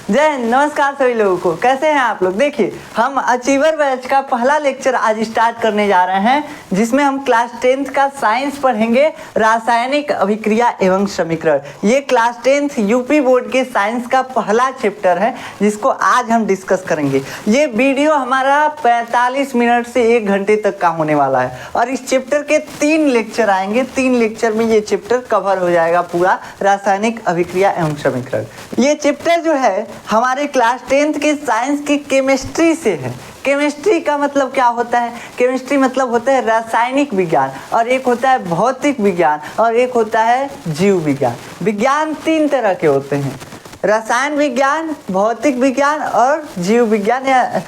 जय हिंद। नमस्कार सभी लोगों को, कैसे हैं आप लोग। देखिए, हम अचीवर बैच का पहला लेक्चर आज स्टार्ट करने जा रहे हैं, जिसमें हम क्लास 10th का साइंस पढ़ेंगे, रासायनिक अभिक्रिया एवं समीकरण। ये क्लास 10th यूपी बोर्ड के साइंस का पहला चैप्टर है, जिसको आज हम डिस्कस करेंगे। ये वीडियो हमारा 45 मिनट से 1 घंटे तक का होने वाला है और इस चैप्टर के 3 लेक्चर आएंगे। 3 लेक्चर में ये चैप्टर कवर हो जाएगा पूरा, रासायनिक अभिक्रिया एवं समीकरण। ये चैप्टर जो है हमारे क्लास 10th के साइंस की केमिस्ट्री से है। केमिस्ट्री का मतलब क्या होता है? केमिस्ट्री मतलब होता है रासायनिक विज्ञान, और एक होता है भौतिक विज्ञान, और एक होता है जीव विज्ञान। विज्ञान 3 तरह के होते हैं, रसायन विज्ञान, भौतिक विज्ञान और जीव विज्ञान, या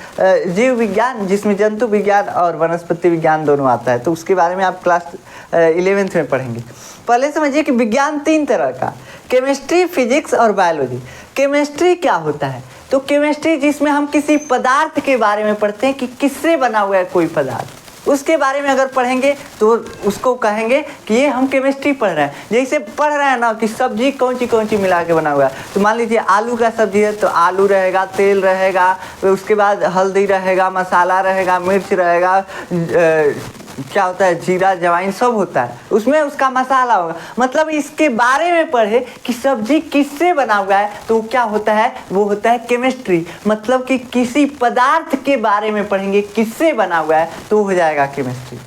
जीव विज्ञान जिसमें जंतु विज्ञान और वनस्पति विज्ञान दोनों आता है। तो उसके बारे में आप क्लास 11th में पढ़ेंगे। पहले समझिए कि विज्ञान 3 तरह का, केमिस्ट्री, फिजिक्स और बायोलॉजी। केमिस्ट्री क्या होता है? तो केमिस्ट्री जिसमें हम किसी पदार्थ के बारे में पढ़ते हैं कि किससे बना हुआ है कोई पदार्थ, उसके बारे में अगर पढ़ेंगे तो उसको कहेंगे कि ये हम केमिस्ट्री पढ़ रहे हैं। जैसे पढ़ रहे हैं ना कि सब्जी कौन सी मिला के बना हुआ है, तो मान लीजिए आलू का सब्जी है तो आलू रहेगा, तेल रहेगा, उसके बाद हल्दी रहेगा, मसाला रहेगा, मिर्च रहेगा, क्या होता है, जीरा, अजवाइन सब होता है, उसमें उसका मसाला होगा। मतलब इसके बारे में पढ़े कि सब्जी किससे बना हुआ है, तो क्या होता है, वो होता है केमिस्ट्री। मतलब कि किसी पदार्थ के बारे में पढ़ेंगे किससे बना हुआ है, तो हो जाएगा केमिस्ट्री।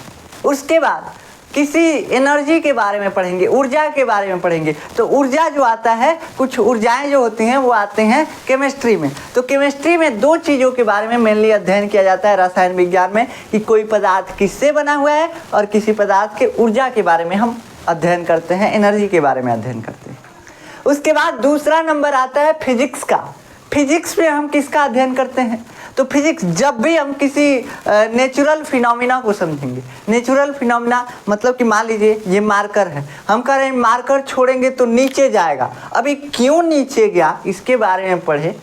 उसके बाद किसी एनर्जी के बारे में पढ़ेंगे, ऊर्जा के बारे में पढ़ेंगे, तो ऊर्जा जो आता है, कुछ ऊर्जाएं जो होती हैं वो आते हैं केमिस्ट्री में। तो केमिस्ट्री में 2 चीज़ों के बारे में मेनली अध्ययन किया जाता है रसायन विज्ञान में, कि कोई पदार्थ किससे बना हुआ है और किसी पदार्थ के ऊर्जा के बारे में हम अध्ययन करते हैं, एनर्जी के बारे में अध्ययन करते हैं। उसके बाद दूसरा नंबर आता है फिजिक्स का। फिजिक्स में हम किसका अध्ययन करते हैं? तो फिजिक्स जब भी हम किसी नेचुरल फिनोमिना को समझेंगे। नेचुरल फिनोमिना मतलब कि मान लीजिए ये मार्कर है, हम कह रहे हैं मार्कर छोड़ेंगे तो नीचे जाएगा, अभी क्यों नीचे गया इसके बारे में पढ़े,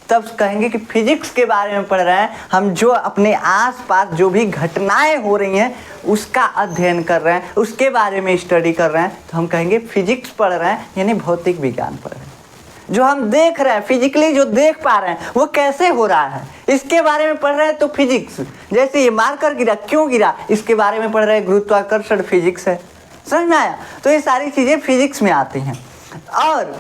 तब कहेंगे कि फिजिक्स के बारे में पढ़ रहे हैं हम। जो अपने आसपास जो भी घटनाएं हो रही हैं उसका अध्ययन कर रहे हैं, उसके बारे में स्टडी कर रहे हैं, तो हम कहेंगे फिजिक्स पढ़ रहे हैं, यानी भौतिक विज्ञान पढ़ रहे हैं। जो हम देख रहे हैं, फिजिकली जो देख पा रहे हैं वो कैसे हो रहा है, इसके बारे में पढ़ रहे हैं, तो फिजिक्स। जैसे ये मार्कर गिरा, क्यों गिरा, इसके बारे में पढ़ रहे हैं, गुरुत्वाकर्षण फिजिक्स है। समझ में आया? तो ये सारी चीज़ें फिजिक्स में आती हैं। और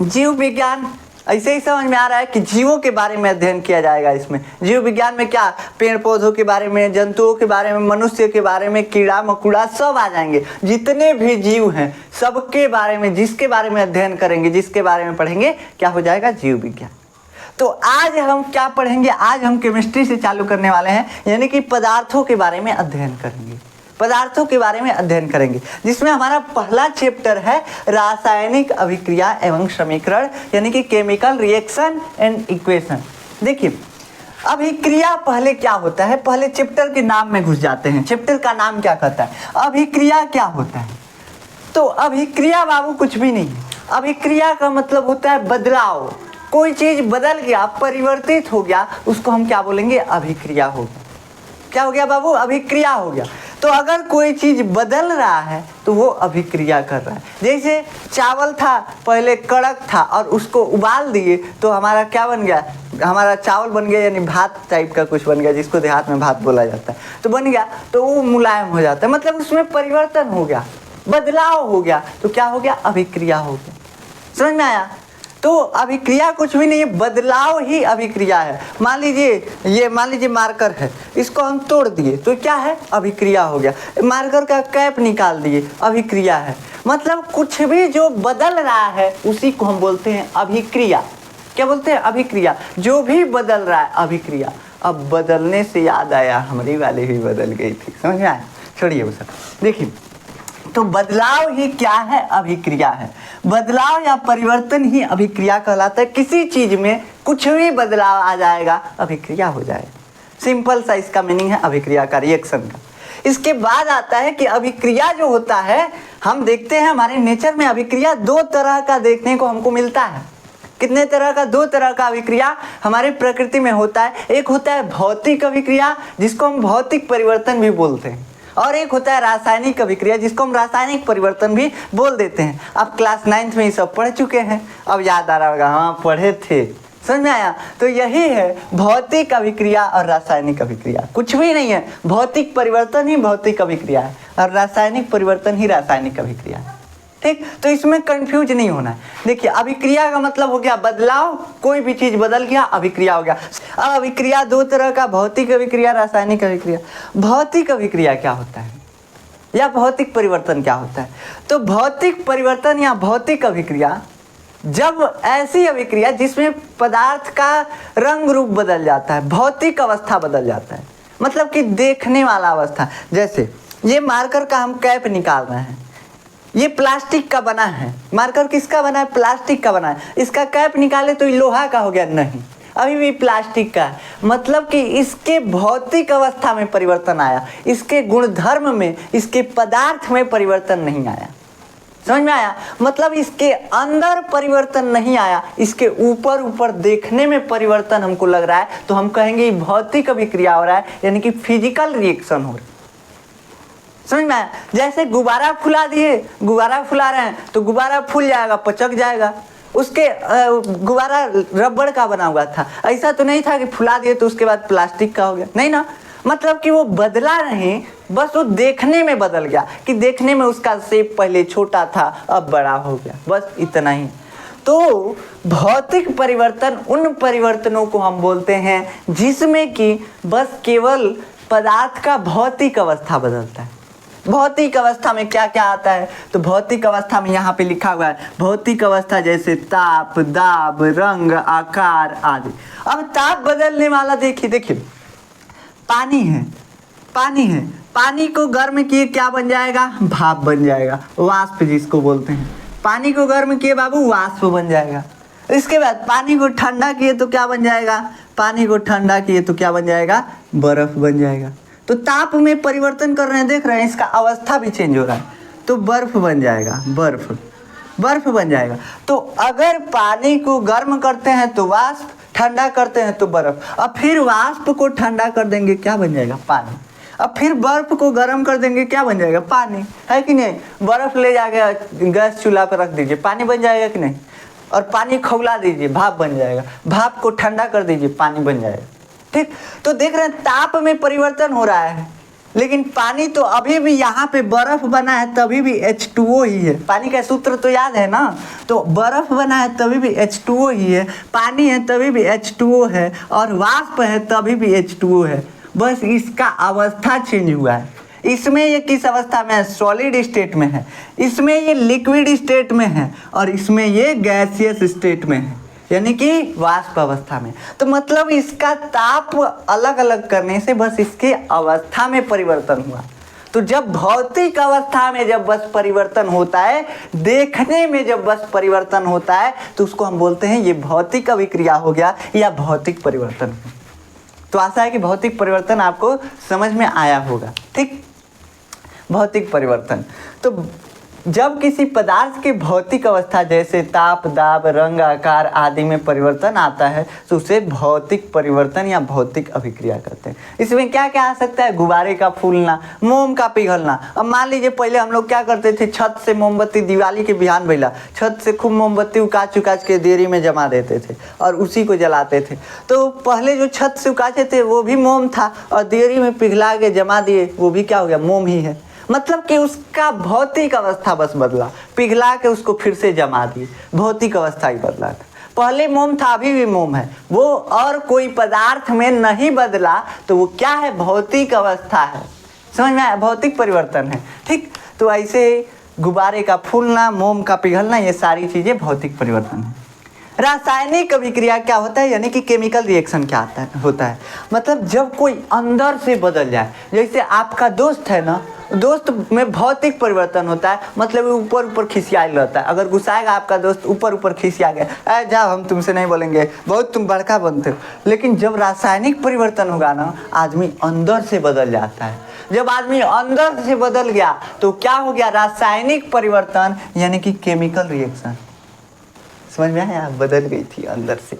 जीव विज्ञान, ऐसे ही समझ में आ रहा है कि जीवों के बारे में अध्ययन किया जाएगा इसमें। जीव विज्ञान में क्या, पेड़ पौधों के बारे में, जंतुओं के बारे में, मनुष्य के बारे में, कीड़ा मकोड़ा सब आ जाएंगे। जितने भी जीव हैं सबके बारे में, जिसके बारे में अध्ययन करेंगे, जिसके बारे में पढ़ेंगे, क्या हो जाएगा, जीव विज्ञान। तो आज हम क्या पढ़ेंगे? आज हम केमिस्ट्री से चालू करने वाले हैं, यानी कि पदार्थों के बारे में अध्ययन करेंगे। पदार्थों के बारे में अध्ययन करेंगे, जिसमें हमारा पहला चैप्टर है रासायनिक अभिक्रिया एवं समीकरण, यानी कि केमिकल रिएक्शन एंड इक्वेशन। देखिए, अभिक्रिया पहले क्या होता है, पहले चैप्टर के नाम में घुस जाते हैं। चैप्टर का नाम क्या कहता है, अभिक्रिया क्या होता है? तो अभिक्रिया बाबू कुछ भी नहीं है। अभिक्रिया का मतलब होता है बदलाव। कोई चीज बदल गया, परिवर्तित हो गया, उसको हम क्या बोलेंगे, अभिक्रिया हो गया। क्या हो गया बाबू, अभिक्रिया हो गया। तो अगर कोई चीज बदल रहा है तो वो अभिक्रिया कर रहा है। जैसे चावल था, पहले कड़क था और उसको उबाल दिए तो हमारा क्या बन गया, हमारा चावल बन गया, यानी भात टाइप का कुछ बन गया, जिसको देहात में भात बोला जाता है। तो बन गया तो वो मुलायम हो जाता है, मतलब उसमें परिवर्तन हो गया, बदलाव हो गया, तो क्या हो गया, अभिक्रिया हो गया। समझ में आया? तो अभिक्रिया कुछ भी नहीं है, बदलाव ही अभिक्रिया है। मान लीजिए मार्कर है, इसको हम तोड़ दिए तो क्या है, अभिक्रिया हो गया। मार्कर का कैप निकाल दिए, अभिक्रिया है। मतलब कुछ भी जो बदल रहा है उसी को हम बोलते हैं अभिक्रिया। क्या बोलते हैं, अभिक्रिया। जो भी बदल रहा है अभिक्रिया। अब बदलने से याद आया, हमारी वाली भी बदल गई थी, समझ में आया? छोड़िए वो सब। देखिए, तो बदलाव ही क्या है, अभिक्रिया है। बदलाव या परिवर्तन ही अभिक्रिया कहलाता है। किसी चीज में कुछ भी बदलाव आ जाएगा, अभिक्रिया हो जाएगा। सिंपल सा इसका मीनिंग है अभिक्रिया का, रिएक्शन का। इसके बाद आता है कि अभिक्रिया जो होता है, हम देखते हैं हमारे नेचर में अभिक्रिया 2 तरह का देखने को हमको मिलता है। कितने तरह का, 2 तरह का अभिक्रिया हमारे प्रकृति में होता है। एक होता है भौतिक अभिक्रिया, जिसको हम भौतिक परिवर्तन भी बोलते हैं, और एक होता है रासायनिक अभिक्रिया, जिसको हम रासायनिक परिवर्तन भी बोल देते हैं। अब क्लास 9th में ये सब पढ़ चुके हैं, अब याद आ रहा होगा, हाँ पढ़े थे, समझ में आया? तो यही है भौतिक अभिक्रिया और रासायनिक अभिक्रिया, कुछ भी नहीं है। भौतिक परिवर्तन ही भौतिक अभिक्रिया है और रासायनिक परिवर्तन ही रासायनिक अभिक्रिया है। ठीक, तो इसमें कंफ्यूज नहीं होना है। देखिए, अभिक्रिया का मतलब हो गया बदलाव, कोई भी चीज बदल गया अभिक्रिया हो गया। अब अभिक्रिया दो तरह का, भौतिक अभिक्रिया, रासायनिक अभिक्रिया। भौतिक अभिक्रिया क्या होता है या भौतिक परिवर्तन क्या होता है? तो भौतिक परिवर्तन या भौतिक अभिक्रिया जब ऐसी अभिक्रिया जिसमें पदार्थ का रंग रूप बदल जाता है, भौतिक अवस्था बदल जाता है, मतलब कि देखने वाला अवस्था। जैसे ये मार्कर का हम कैप निकाल रहे हैं, ये प्लास्टिक का बना है। मार्कर किसका बना है? प्लास्टिक का बना है। इसका कैप निकाले तो ये लोहा का हो गया? नहीं, अभी भी प्लास्टिक का है। मतलब कि इसके भौतिक अवस्था में परिवर्तन आया, इसके गुणधर्म में, इसके पदार्थ में परिवर्तन नहीं आया। समझ में आया? मतलब इसके अंदर परिवर्तन नहीं आया, इसके ऊपर ऊपर देखने में परिवर्तन हमको लग रहा है, तो हम कहेंगे ये भौतिक अभिक्रिया हो रहा है, यानी कि फिजिकल रिएक्शन हो रहा है। समझ में आया? जैसे गुब्बारा फुला दिए, गुब्बारा फुला रहे हैं तो गुब्बारा फूल जाएगा, पचक जाएगा। उसके गुब्बारा रबड़ का बना हुआ था, ऐसा तो नहीं था कि फुला दिए तो उसके बाद प्लास्टिक का हो गया, नहीं ना। मतलब कि वो बदला नहीं, बस वो देखने में बदल गया, कि देखने में उसका शेप पहले छोटा था अब बड़ा हो गया, बस इतना ही। तो भौतिक परिवर्तन उन परिवर्तनों को हम बोलते हैं जिसमें कि बस केवल पदार्थ का भौतिक अवस्था बदलता है। भौतिक अवस्था में क्या क्या आता है? तो भौतिक अवस्था में यहाँ पे लिखा हुआ है भौतिक अवस्था, जैसे ताप, दाब, रंग, आकार आदि। अब ताप बदलने वाला देखिए पानी है, पानी है, पानी को गर्म किए क्या बन जाएगा? भाप बन जाएगा, वाष्प जिसको बोलते हैं। पानी को गर्म किए बाबू, वाष्प बन जाएगा। इसके बाद पानी को ठंडा किए तो क्या बन जाएगा? पानी को ठंडा किए तो क्या बन जाएगा? बर्फ बन जाएगा। तो ताप में परिवर्तन कर रहे हैं, देख रहे हैं, इसका अवस्था भी चेंज हो रहा है, तो बर्फ बन जाएगा, बर्फ बन जाएगा। तो अगर पानी को गर्म करते हैं तो वाष्प, ठंडा करते हैं तो बर्फ। अब फिर वाष्प को ठंडा कर देंगे, क्या बन जाएगा? पानी। अब फिर बर्फ को गर्म कर देंगे, क्या बन जाएगा? पानी, है कि नहीं? बर्फ ले जाके गैस चूल्हा पर रख दीजिए, पानी बन जाएगा कि नहीं? और पानी खौला दीजिए, भाप बन जाएगा। भाप को ठंडा कर दीजिए, पानी बन जाएगा। ठीक, तो देख रहे हैं ताप में परिवर्तन हो रहा है, लेकिन पानी तो अभी भी यहाँ पे बर्फ बना है तभी भी H2O ही है। पानी का सूत्र तो याद है ना? तो बर्फ बना है तभी भी H2O ही है, पानी है तभी भी H2O है, और वाष्प है तभी भी H2O है। बस इसका अवस्था चेंज हुआ है। इसमें ये किस अवस्था में है? सॉलिड स्टेट में है। इसमें ये लिक्विड स्टेट में है, और इसमें ये गैसियस स्टेट में है, यानी कि वाष्प अवस्था में। तो मतलब इसका ताप अलग अलग करने से बस इसके अवस्था में परिवर्तन हुआ। तो जब भौतिक अवस्था में जब बस परिवर्तन होता है, देखने में जब बस परिवर्तन होता है, तो उसको हम बोलते हैं ये भौतिक अभिक्रिया हो गया या भौतिक परिवर्तन। तो आशा है कि भौतिक परिवर्तन आपको समझ में आया होगा। ठीक, भौतिक परिवर्तन, तो जब किसी पदार्थ की भौतिक अवस्था जैसे ताप, दाब, रंग, आकार आदि में परिवर्तन आता है तो उसे भौतिक परिवर्तन या भौतिक अभिक्रिया कहते हैं। इसमें क्या क्या आ सकता है? गुब्बारे का फूलना, मोम का पिघलना। अब मान लीजिए पहले हम लोग क्या करते थे, छत से मोमबत्ती, दिवाली के बिहान भैला छत से खूब मोमबत्ती उकाच उकाच के देरी में जमा देते थे और उसी को जलाते थे। तो पहले जो छत से उकाचे थे वो भी मोम था, और देरी में पिघला के जमा दिए, वो भी क्या हो गया? मोम ही है। मतलब कि उसका भौतिक अवस्था बस बदला, पिघला के उसको फिर से जमा दिए, भौतिक अवस्था ही बदला था। पहले मोम था, अभी भी मोम है, वो और कोई पदार्थ में नहीं बदला, तो वो क्या है? भौतिक अवस्था है। समझ में आया? भौतिक परिवर्तन है। ठीक, तो ऐसे गुब्बारे का फूलना, मोम का पिघलना, ये सारी चीजें भौतिक परिवर्तन है। रासायनिक अभिक्रिया क्या होता है? यानी कि केमिकल रिएक्शन क्या होता है? मतलब जब कोई अंदर से बदल जाए, जैसे आपका दोस्त है ना, दोस्त में भौतिक परिवर्तन होता है, मतलब ऊपर ऊपर खिसियाल रहता है। अगर गुस्साएगा आपका दोस्त, ऊपर ऊपर खिसिया गया, अरे जाओ हम तुमसे नहीं बोलेंगे, बहुत तुम बड़का बनते हो। लेकिन जब रासायनिक परिवर्तन होगा ना, आदमी अंदर से बदल जाता है। जब आदमी अंदर से बदल गया तो क्या हो गया? रासायनिक परिवर्तन, यानी कि केमिकल रिएक्शन। समझ में आया? बदल गई थी अंदर से,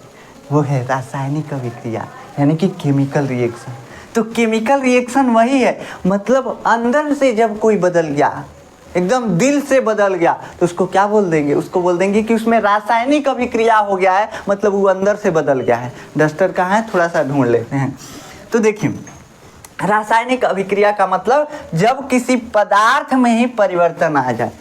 वो है रासायनिक अभिक्रिया, यानी कि केमिकल रिएक्शन। तो केमिकल रिएक्शन वही है, मतलब अंदर से जब कोई बदल गया एकदम दिल से बदल गया, तो उसको क्या बोल देंगे? उसको बोल देंगे कि उसमें रासायनिक अभिक्रिया हो गया है, मतलब वो अंदर से बदल गया है। डस्टर कहाँ है, थोड़ा सा ढूंढ लेते हैं। तो देखिए, रासायनिक अभिक्रिया का मतलब जब किसी पदार्थ में ही परिवर्तन आ जाए,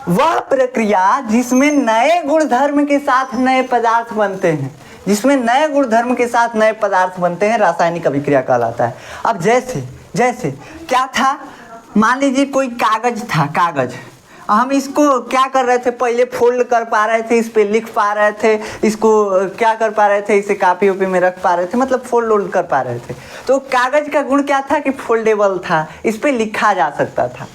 वह प्रक्रिया जिसमें नए गुणधर्म के साथ नए पदार्थ बनते हैं, जिसमें नए गुणधर्म के साथ नए पदार्थ बनते हैं, रासायनिक अभिक्रिया कहलाता है। अब जैसे क्या था, मान लीजिए कोई कागज था, कागज, हम इसको क्या कर रहे थे, पहले फोल्ड कर पा रहे थे, इस पे लिख पा रहे थे, इसको क्या कर पा रहे थे, इसे कापी ओपी में रख पा रहे थे, मतलब फोल्ड कर पा रहे थे। तो कागज का गुण क्या था कि फोल्डेबल था, इस पे लिखा जा सकता था।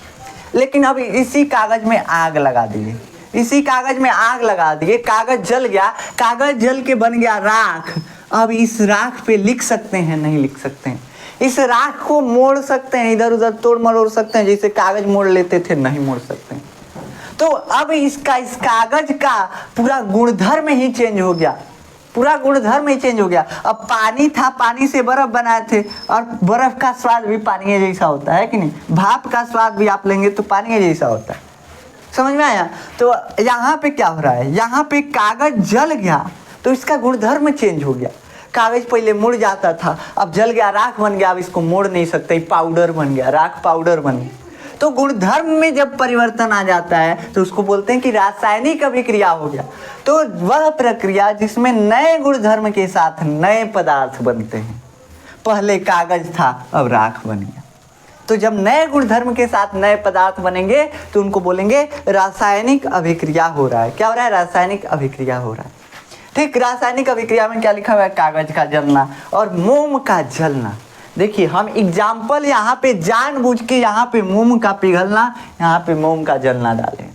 लेकिन अब इसी कागज में आग लगा दिए, इसी कागज में आग लगा दिए, कागज जल गया, कागज जल के बन गया राख। अब इस राख पे लिख सकते हैं? नहीं लिख सकते हैं। इस राख को मोड़ सकते हैं, इधर उधर तोड़ मरोड़ सकते हैं, जैसे कागज मोड़ लेते थे? नहीं मोड़ सकते हैं। तो अब इस कागज का पूरा गुणधर्म ही चेंज हो गया, पूरा गुणधर्म ही चेंज हो गया। अब पानी था, पानी से बर्फ बनाए थे, और बर्फ का स्वाद भी पानी जैसा होता है कि नहीं? भाप का स्वाद भी आप लेंगे तो पानी जैसा होता है। समझ में आया? तो यहाँ पे क्या हो रहा है, यहाँ पे कागज जल गया तो इसका गुणधर्म चेंज हो गया। कागज पहले मुड़ जाता था, अब जल गया, राख बन गया, अब इसको मोड़ नहीं सकते, पाउडर बन गया, राख पाउडर बन गया। तो गुणधर्म में जब परिवर्तन आ जाता है तो उसको बोलते हैं कि रासायनिक अभिक्रिया हो गया। तो वह प्रक्रिया जिसमें नए गुणधर्म के साथ नए पदार्थ बनते हैं। पहले कागज था, अब राख बन गया। तो जब नए गुणधर्म के साथ नए पदार्थ बनेंगे तो उनको बोलेंगे रासायनिक अभिक्रिया हो रहा है। क्या हो रहा है? रासायनिक अभिक्रिया हो रहा है। ठीक, रासायनिक अभिक्रिया में क्या लिखा हुआ है? कागज का जलना और मोम का जलना। देखिए, हम एग्जाम्पल यहाँ पे जानबूझ के यहाँ पे मोम का पिघलना, यहाँ पे मोम का जलना डाले।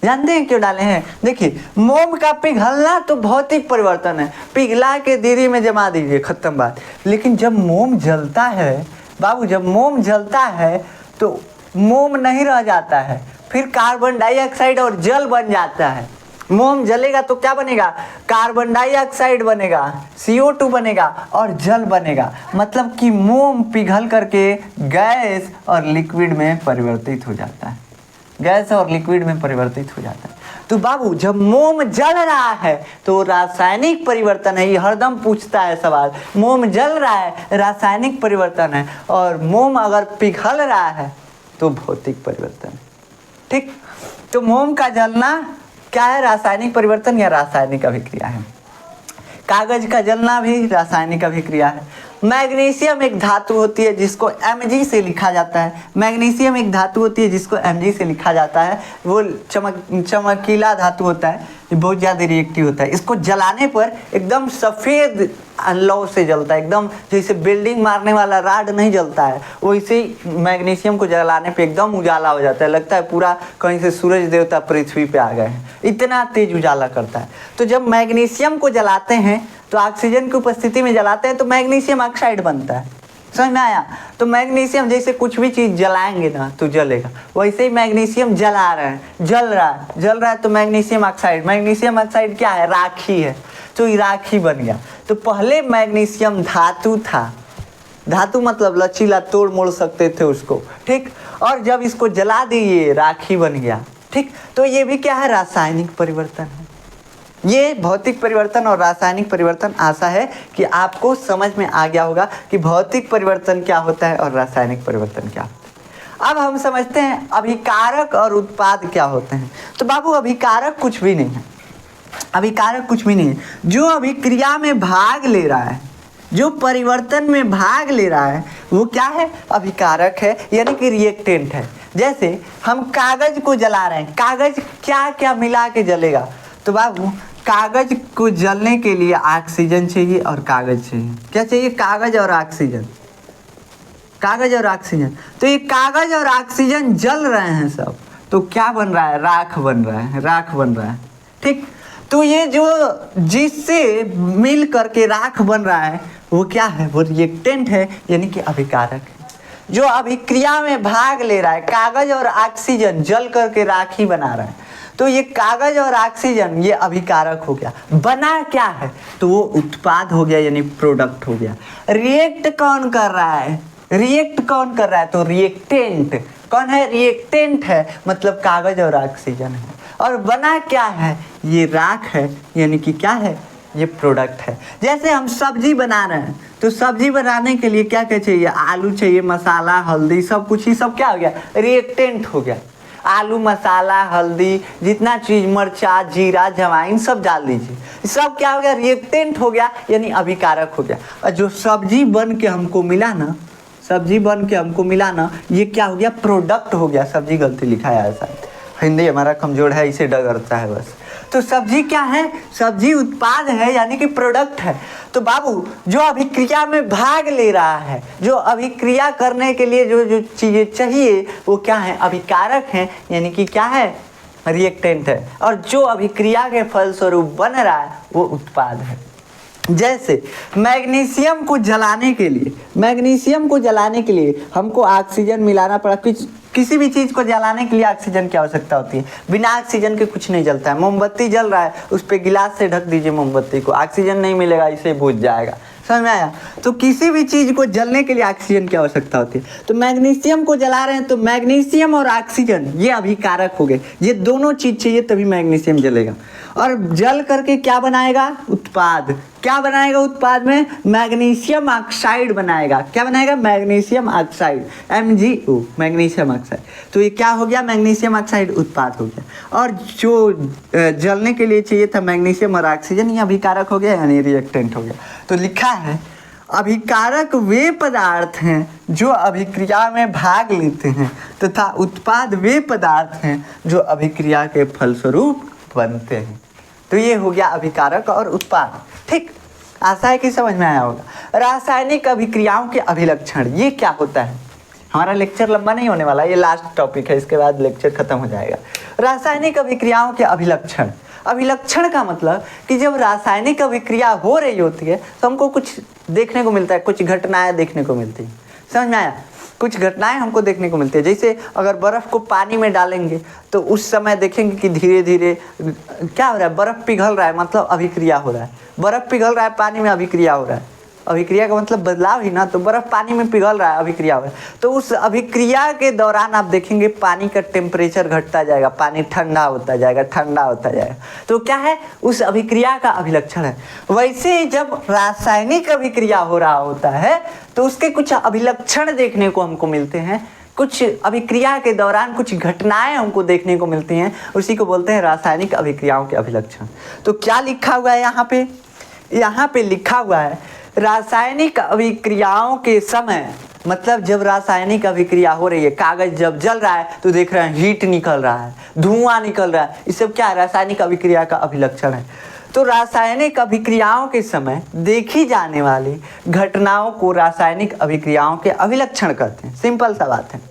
जानते हैं क्यों डाले हैं? देखिए, मोम का पिघलना तो भौतिक परिवर्तन है, पिघला के दीदी में जमा दीजिए, खत्म बात। लेकिन जब मोम जलता है बाबू, जब मोम जलता है तो मोम नहीं रह जाता है, फिर कार्बन डाइऑक्साइड और जल बन जाता है। मोम जलेगा तो क्या बनेगा? कार्बन डाइऑक्साइड बनेगा, CO2 बनेगा और जल बनेगा। मतलब कि मोम पिघल करके गैस और लिक्विड में परिवर्तित हो जाता है, गैस और लिक्विड में परिवर्तित हो जाता है। तो बाबू, जब मोम जल रहा है तो रासायनिक परिवर्तन है। ये हरदम पूछता है सवाल, मोम जल रहा है रासायनिक परिवर्तन है, और मोम अगर पिघल रहा है तो भौतिक परिवर्तन है। ठीक, तो मोम का जलना क्या है? रासायनिक परिवर्तन या रासायनिक अभिक्रिया है। कागज का जलना भी रासायनिक अभिक्रिया है। मैग्नीशियम एक धातु होती है जिसको Mg से लिखा जाता है। मैग्नीशियम एक धातु होती है जिसको Mg से लिखा जाता है। वो चमकीला धातु होता है, ये बहुत ज़्यादा रिएक्टिव होता है। इसको जलाने पर एकदम सफ़ेद लौ से जलता है, एकदम जैसे बिल्डिंग मारने वाला राड नहीं जलता है, वैसे ही मैग्नीशियम को जलाने पे एकदम उजाला हो जाता है। लगता है पूरा कहीं से सूरज देवता पृथ्वी पे आ गए हैं, इतना तेज उजाला करता है। तो जब मैग्नीशियम को जलाते हैं तो ऑक्सीजन की उपस्थिति में जलाते हैं तो मैग्नीशियम ऑक्साइड बनता है। समझ में आया? तो मैग्नीशियम, जैसे कुछ भी चीज़ जलाएंगे ना तो जलेगा, वैसे ही मैग्नीशियम जला रहे हैं, जल रहा है तो मैग्नीशियम ऑक्साइड क्या है? राखी है, तो ये राखी बन गया। तो पहले मैग्नीशियम धातु था, धातु मतलब लचीला, तोड़ मोड़ सकते थे उसको, ठीक। और जब इसको जला दिए राखी बन गया, ठीक। तो ये भी क्या है? रासायनिक परिवर्तन है। ये भौतिक परिवर्तन और रासायनिक परिवर्तन, आशा है कि आपको समझ में आ गया होगा कि भौतिक परिवर्तन क्या होता है और रासायनिक परिवर्तन क्या होता है। अब हम समझते हैं अभिकारक और उत्पाद क्या होते हैं। तो बाबू, अभिकारक कुछ भी नहीं है, अभिकारक कुछ भी नहीं है। जो अभिक्रिया में भाग ले रहा है, जो परिवर्तन में भाग ले रहा है, वो क्या है? अभिकारक है, यानी कि रिएक्टेंट है। जैसे हम कागज को जला रहे हैं, कागज क्या क्या मिला के जलेगा? तो बाबू, कागज को जलने के लिए ऑक्सीजन चाहिए और कागज चाहिए। क्या चाहिए? कागज और ऑक्सीजन, कागज और ऑक्सीजन। तो ये कागज और ऑक्सीजन जल रहे हैं सब, तो क्या बन रहा है? राख बन रहा है, राख बन रहा है, ठीक। तो ये जो जिससे मिल करके राख बन रहा है वो क्या है? वो रिएक्टेंट है, यानी कि अभिकारक है। जो अभिक्रिया में भाग ले रहा है, कागज और ऑक्सीजन जल करके राखी बना रहा है, तो ये कागज और ऑक्सीजन ये अभिकारक हो गया। बना क्या है? तो वो उत्पाद हो गया, यानी प्रोडक्ट हो गया। रिएक्ट कौन कर रहा है? रिएक्ट कौन कर रहा है? तो रिएक्टेंट, कौन है? रिएक्टेंट है, मतलब कागज और ऑक्सीजन है। और बना क्या है? ये राख है, यानी कि क्या है? ये प्रोडक्ट है। जैसे हम सब्जी बना रहे हैं, तो सब्जी बनाने के लिए क्या क्या चाहिए? आलू चाहिए, मसाला, हल्दी, सब कुछ ही सब क्या हो गया? रिएक्टेंट हो गया। आलू, मसाला, हल्दी, जितना चीज़, मरचा, जीरा, जवाइन सब डाल दीजिए, सब क्या हो गया? रिएक्टेंट हो गया, यानी अभिकारक हो गया। और जो सब्जी बन के हमको मिला ना, सब्जी बन के हमको मिला ना, ये क्या हो गया? प्रोडक्ट हो गया। सब्जी गलती लिखा है ऐसा, हिंदी हमारा कमजोर है, इसे डगरता है बस। तो सब्जी क्या है? सब्जी उत्पाद है, यानी कि प्रोडक्ट है। तो बाबू, जो अभिक्रिया में भाग ले रहा है, जो अभिक्रिया करने के लिए जो जो चीज़ें चाहिए, वो क्या है? अभिकारक हैं, यानी कि क्या है? रिएक्टेंट है। और जो अभिक्रिया के फलस्वरूप बन रहा है, वो उत्पाद है। जैसे मैग्नीशियम को जलाने के लिए, मैग्नीशियम को जलाने के लिए हमको ऑक्सीजन मिलाना पड़ा। किसी भी चीज़ को जलाने के लिए ऑक्सीजन की आवश्यकता होती है। बिना ऑक्सीजन के कुछ नहीं जलता है। मोमबत्ती जल रहा है, उस पर गिलास से ढक दीजिए मोमबत्ती को, ऑक्सीजन नहीं मिलेगा, इसे बुझ जाएगा। समझ में आया? तो किसी भी चीज़ को जलने के लिए ऑक्सीजन की आवश्यकता होती है। तो मैग्नीशियम को जला रहे हैं, तो मैग्नीशियम और ऑक्सीजन ये अभिकारक हो गए। ये दोनों चीज़ चाहिए तभी मैग्नीशियम जलेगा। और जल करके क्या बनाएगा? उत्पाद। क्या बनाएगा उत्पाद में? मैग्नीशियम ऑक्साइड बनाएगा। क्या बनाएगा? Magnesium oxide, MgO, magnesium oxide. तो ये क्या हो गया? मैग्नीशियम ऑक्साइड उत्पाद हो गया। और जो जलने के लिए चाहिए था मैग्नीशियम और ऑक्सीजन, ये अभिकारक हो गया, यानी रिएक्टेंट हो गया। तो लिखा है अभिकारक वे पदार्थ हैं जो अभिक्रिया में भाग लेते हैं, तथा उत्पाद वे पदार्थ हैं जो अभिक्रिया के फलस्वरूप बनते हैं। तो ये हो गया अभिकारक और उत्पाद। ठीक, आशा है कि समझ में आया होगा। रासायनिक अभिक्रियाओं के अभिलक्षण, ये क्या होता है? हमारा लेक्चर लंबा नहीं होने वाला, ये लास्ट टॉपिक है, इसके बाद लेक्चर खत्म हो जाएगा। रासायनिक अभिक्रियाओं के अभिलक्षण। अभिलक्षण का मतलब कि जब रासायनिक अभिक्रिया हो रही होती है तो हमको कुछ देखने को मिलता है, कुछ घटनाएं देखने को मिलती हैं। समझ में आया? कुछ घटनाएं हमको देखने को मिलती है। जैसे अगर बर्फ़ को पानी में डालेंगे तो उस समय देखेंगे कि धीरे धीरे क्या हो रहा है? बर्फ़ पिघल रहा है, मतलब अभिक्रिया हो रहा है। बर्फ़ पिघल रहा है, पानी में अभिक्रिया हो रहा है। अभिक्रिया का मतलब बदलाव ही ना, तो बर्फ़ पानी में पिघल रहा है, अभिक्रिया हो रहा है। तो उस अभिक्रिया के दौरान आप देखेंगे पानी का टेम्परेचर घटता जाएगा, पानी ठंडा होता जाएगा, ठंडा होता जाएगा। तो क्या है? उस अभिक्रिया का अभिलक्षण है। वैसे ही जब रासायनिक अभिक्रिया हो रहा होता है तो उसके कुछ अभिलक्षण देखने को हमको मिलते हैं। कुछ अभिक्रिया के दौरान कुछ घटनाएं हमको देखने को मिलती हैं, उसी को बोलते हैं रासायनिक अभिक्रियाओं के अभिलक्षण। तो क्या लिखा हुआ है यहाँ पे? यहाँ पे लिखा हुआ है रासायनिक अभिक्रियाओं के समय, मतलब जब रासायनिक अभिक्रिया हो रही है, कागज जब जल रहा है तो देख रहे हैं हीट निकल रहा है, धुआं निकल रहा है, ये सब क्या है? रासायनिक अभिक्रिया का अभिलक्षण है। तो रासायनिक अभिक्रियाओं के समय देखी जाने वाली घटनाओं को रासायनिक अभिक्रियाओं के अभिलक्षण कहते हैं। सिंपल सा बात है।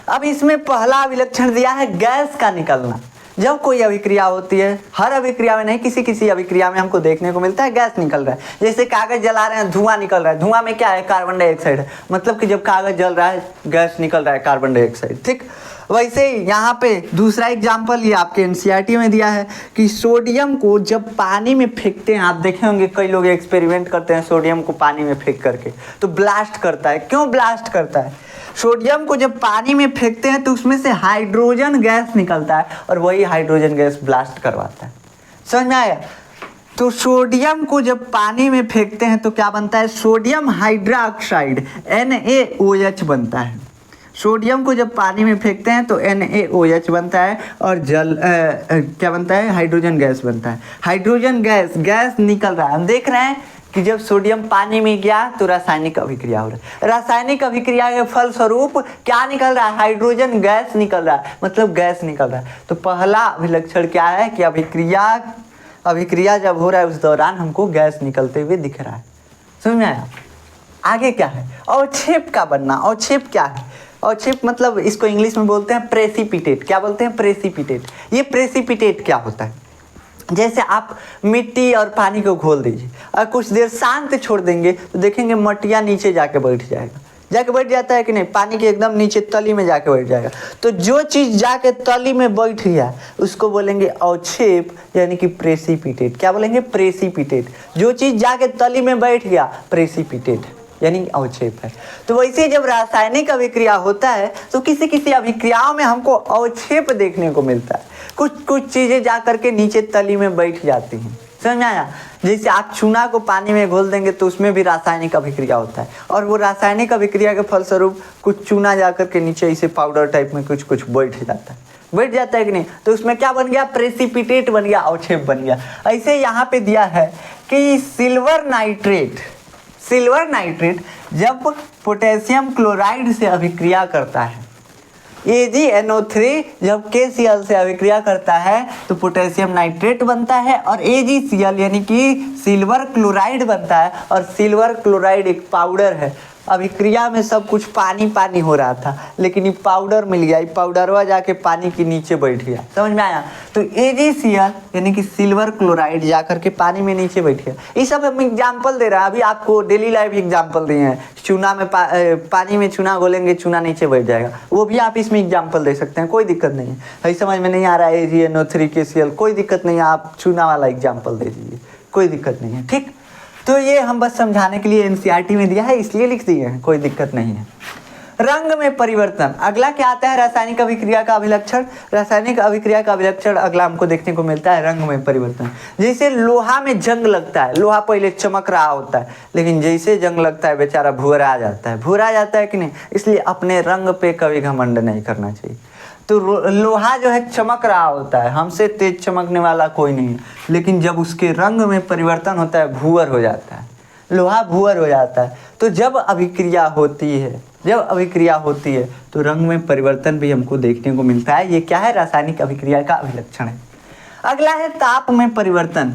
अब इसमें पहला अभिलक्षण दिया है गैस का निकलना। जब कोई अभिक्रिया होती है, हर अभिक्रिया में नहीं, किसी किसी अभिक्रिया में हमको देखने को मिलता है गैस निकल रहा है। जैसे कागज जला रहे हैं, धुआं निकल रहा है, धुआं में क्या है? कार्बन डाइऑक्साइड है। मतलब कि जब कागज जल रहा है गैस निकल रहा है, कार्बन डाइऑक्साइड। ठीक, वैसे ही यहाँ पे दूसरा एग्जाम्पल ये आपके NCERT में दिया है कि सोडियम को जब पानी में फेंकते हैं, आप देखे होंगे कई लोग एक्सपेरिमेंट करते हैं सोडियम को पानी में फेंक करके, तो ब्लास्ट करता है। क्यों ब्लास्ट करता है? सोडियम को जब पानी में फेंकते हैं तो उसमें से हाइड्रोजन गैस निकलता है और वही हाइड्रोजन गैस ब्लास्ट करवाता है। समझ में आया? तो सोडियम को जब पानी में फेंकते हैं तो क्या बनता है? सोडियम हाइड्रोक्साइड, NaOH बनता है। सोडियम को जब पानी में फेंकते हैं तो NaOH बनता है और क्या बनता है? हाइड्रोजन गैस बनता है। हाइड्रोजन गैस निकल रहा है। हम देख रहे हैं कि जब सोडियम पानी में गया तो रासायनिक अभिक्रिया हो रहा है। रासायनिक अभिक्रिया के फलस्वरूप क्या निकल रहा है? हाइड्रोजन गैस निकल रहा है, मतलब गैस निकल रहा है। तो पहला अभिलक्षण क्या है कि अभिक्रिया जब हो रहा है उस दौरान हमको गैस निकलते हुए दिख रहा है। समझ में आया? आगे क्या है? अवक्षेप का बनना। अवक्षेप क्या है? अवक्षेप मतलब इसको इंग्लिश में बोलते हैं प्रेसिपिटेट। क्या बोलते हैं? प्रेसिपिटेट। ये प्रेसिपिटेट क्या होता है? जैसे आप मिट्टी और पानी को घोल दीजिए और कुछ देर शांत छोड़ देंगे तो देखेंगे मटिया नीचे जाके बैठ जाता है कि नहीं? पानी के एकदम नीचे तली में जाके बैठ जाएगा। तो जो चीज़ जाके तली में बैठ गया उसको बोलेंगे अवक्षेप, यानी कि प्रेसिपिटेट। क्या बोलेंगे? प्रेसिपिटेट। जो चीज़ जाके तली में बैठ गया, प्रेसिपिटेट। यानी अवक्षेप है। तो वैसे जब रासायनिक अभिक्रिया होता है तो किसी किसी अभिक्रियाओं में हमको अवक्षेप देखने को मिलता है। कुछ कुछ चीज़ें जा करके नीचे तली में बैठ जाती हैं, समझ में आया। जैसे आप चूना को पानी में घोल देंगे तो उसमें भी रासायनिक अभिक्रिया होता है, और वो रासायनिक अभिक्रिया के फलस्वरूप कुछ चूना जा करके नीचे इसे पाउडर टाइप में कुछ कुछ बैठ जाता है कि नहीं। तो उसमें क्या बन गया, प्रेसिपिटेट बन गया, अवक्षेप बन गया। ऐसे यहाँ पे दिया है कि सिल्वर नाइट्रेट जब पोटेशियम क्लोराइड से अभिक्रिया करता है, AgNO3 जब KCl से अभिक्रिया करता है तो पोटेशियम नाइट्रेट बनता है, और AgCl यानी कि सिल्वर क्लोराइड बनता है। और सिल्वर क्लोराइड एक पाउडर है। अभिक्रिया में सब कुछ पानी पानी हो रहा था, लेकिन ये पाउडर मिल गया, ये पाउडरवा जाके पानी के नीचे बैठ गया, समझ में आया। तो AgCl यानी कि सिल्वर क्लोराइड जा करके पानी में नीचे बैठ गया। ये सब हम एग्जाम्पल दे रहा है, अभी आपको डेली लाइफ एग्जाम्पल दिए हैं। चूना में पानी में चूना घोलेंगे, चूना नीचे बैठ जाएगा, वो भी आप इसमें एग्जाम्पल दे सकते हैं, कोई दिक्कत नहीं है। भाई समझ में नहीं आ रहा है AgNO3 KCl, कोई दिक्कत नहीं है, आप चूना वाला एग्जाम्पल दे दीजिए, कोई दिक्कत नहीं है, ठीक। तो ये हम बस समझाने के लिए NCERT में दिया है, इसलिए लिख दिए हैं, कोई दिक्कत नहीं है। रंग में परिवर्तन, अगला क्या आता है, रासायनिक अभिक्रिया का अभिलक्षण। रासायनिक अभिक्रिया का अभिलक्षण अगला हमको देखने को मिलता है रंग में परिवर्तन। जैसे लोहा में जंग लगता है, लोहा पहले चमक रहा होता है, लेकिन जैसे जंग लगता है बेचारा भूरा आ जाता है कि नहीं। इसलिए अपने रंग पे कभी घमंड नहीं करना चाहिए। तो लोहा जो है चमक रहा होता है, हमसे तेज चमकने वाला कोई नहीं है, लेकिन जब उसके रंग में परिवर्तन होता है भूअर हो जाता है, लोहा भूअर हो जाता है। तो जब अभिक्रिया होती है तो रंग में परिवर्तन भी हमको देखने को मिलता है। ये क्या है, रासायनिक अभिक्रिया का अभिलक्षण है। अगला है ताप में परिवर्तन।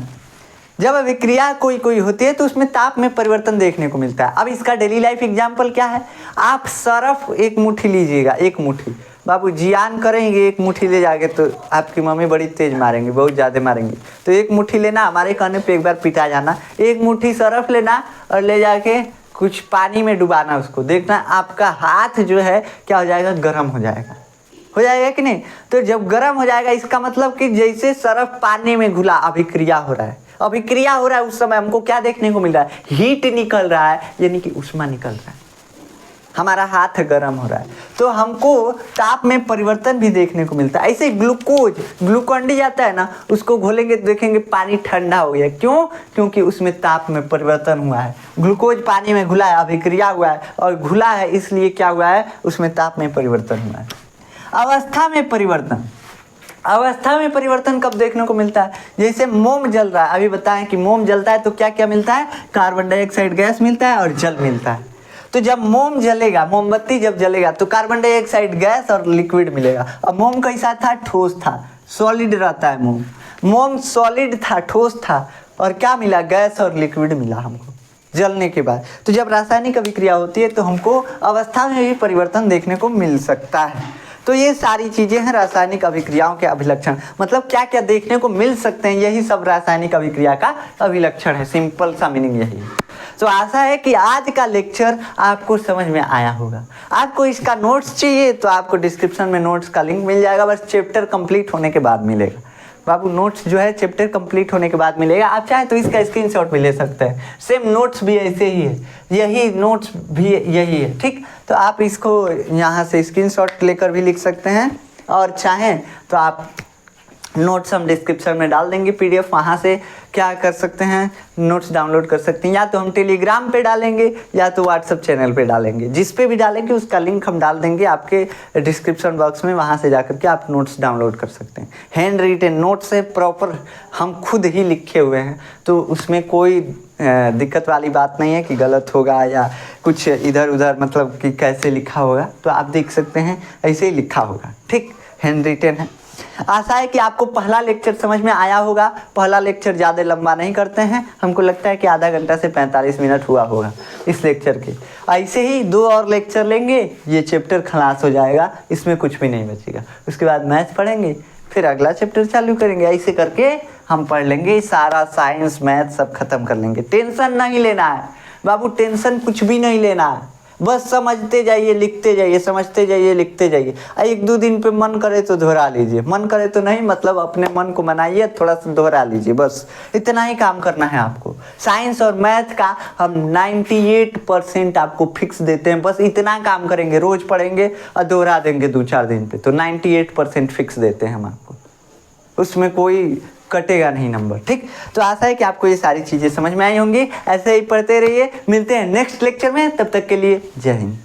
जब अभिक्रिया कोई होती है तो उसमें ताप में परिवर्तन देखने को मिलता है। अब इसका डेली लाइफ एग्जाम्पल क्या है, आप सरफ एक मुट्ठी लीजिएगा, एक मुट्ठी, बाबू जियान करेंगे एक मुट्ठी ले जाके तो आपकी मम्मी बड़ी तेज मारेंगे, बहुत ज़्यादा मारेंगे। तो एक मुट्ठी लेना, हमारे कहने पे एक बार पिटा जाना, एक मुट्ठी सरफ लेना और ले जाके कुछ पानी में डुबाना, उसको देखना आपका हाथ जो है क्या हो जाएगा, गर्म हो जाएगा कि नहीं। तो जब गर्म हो जाएगा इसका मतलब कि जैसे सरफ पानी में घुला, अभिक्रिया हो रहा है, उस समय हमको क्या देखने को मिल रहा है, हीट निकल रहा है, यानी कि ऊष्मा निकल रहा है, हमारा हाथ गर्म हो रहा है। तो हमको ताप में परिवर्तन भी देखने को मिलता है। ऐसे ग्लूकोन डी आता है ना, उसको घोलेंगे तो देखेंगे पानी ठंडा हो गया, क्यों, क्योंकि उसमें ताप में परिवर्तन हुआ है। ग्लूकोज पानी में घुला है, अभिक्रिया हुआ है, और घुला है इसलिए क्या हुआ है, उसमें ताप में परिवर्तन हुआ है। अवस्था में परिवर्तन कब देखने को मिलता है, जैसे मोम जल रहा है, अभी बताएं कि मोम जलता है तो क्या क्या मिलता है, कार्बन डाइऑक्साइड गैस मिलता है और जल मिलता है। तो जब मोम जलेगा, मोमबत्ती जब जलेगा तो कार्बन डाइऑक्साइड गैस और लिक्विड मिलेगा। अब मोम कैसा था, ठोस था, सॉलिड रहता है मोम सॉलिड था, ठोस था, और क्या मिला, गैस और लिक्विड मिला हमको जलने के बाद। तो जब रासायनिक अभिक्रिया होती है तो हमको अवस्था में भी परिवर्तन देखने को मिल सकता है। तो ये सारी चीज़ें हैं रासायनिक अभिक्रियाओं के अभिलक्षण, मतलब क्या क्या देखने को मिल सकते हैं, यही सब रासायनिक अभिक्रिया का अभिलक्षण है। सिंपल सा मीनिंग यही है। तो आशा है कि आज का लेक्चर आपको समझ में आया होगा। आपको इसका नोट्स चाहिए तो आपको डिस्क्रिप्शन में नोट्स का लिंक मिल जाएगा, बस चैप्टर कंप्लीट होने के बाद मिलेगा। बाबू नोट्स जो है चैप्टर कंप्लीट होने के बाद मिलेगा। आप चाहे तो इसका स्क्रीनशॉट भी ले सकते हैं, सेम नोट्स भी ऐसे ही है, यही नोट्स भी यही है, ठीक। तो आप इसको यहाँ से स्क्रीनशॉट लेकर भी लिख सकते हैं, और चाहें तो आप नोट्स हम डिस्क्रिप्शन में डाल देंगे PDF, वहाँ से क्या कर सकते हैं, नोट्स डाउनलोड कर सकते हैं। या तो हम टेलीग्राम पे डालेंगे या तो व्हाट्सएप चैनल पे डालेंगे, जिस पे भी डालेंगे उसका लिंक हम डाल देंगे आपके डिस्क्रिप्शन बॉक्स में, वहाँ से जाकर के आप नोट्स डाउनलोड कर सकते हैं। हैंड रिटन नोट्स है, प्रॉपर हम खुद ही लिखे हुए हैं, तो उसमें कोई दिक्कत वाली बात नहीं है कि गलत होगा या कुछ इधर उधर, मतलब कि कैसे लिखा होगा, तो आप देख सकते हैं ऐसे ही लिखा होगा, ठीक, हैंड रिटन है। आशा है कि आपको पहला लेक्चर समझ में आया होगा। पहला लेक्चर ज़्यादा लंबा नहीं करते हैं, हमको लगता है कि आधा घंटा से 45 मिनट हुआ होगा इस लेक्चर के। ऐसे ही 2 और लेक्चर लेंगे, ये चैप्टर खलास हो जाएगा, इसमें कुछ भी नहीं बचेगा। उसके बाद मैथ्स पढ़ेंगे, फिर अगला चैप्टर चालू करेंगे, ऐसे करके हम पढ़ लेंगे, सारा साइंस मैथ सब खत्म कर लेंगे। टेंशन नहीं लेना है बाबू, टेंशन कुछ भी नहीं लेना है। बस समझते जाइए, लिखते जाइए, समझते जाइए, लिखते जाइए। 1-2 दिन पे मन करे तो दोहरा लीजिए, मन करे तो नहीं, मतलब अपने मन को मनाइए, थोड़ा सा दोहरा लीजिए, बस इतना ही काम करना है आपको। साइंस और मैथ का हम 98% आपको फिक्स देते हैं, बस इतना काम करेंगे, रोज पढ़ेंगे और दोहरा देंगे 2-4 दिन पे, तो 98% फिक्स देते हैं हम आपको, उसमें कोई कटेगा नहीं नंबर। ठीक, तो आशा है कि आपको ये सारी चीज़ें समझ में आई होंगी। ऐसे ही पढ़ते रहिए, मिलते हैं नेक्स्ट लेक्चर में, तब तक के लिए जय हिंद।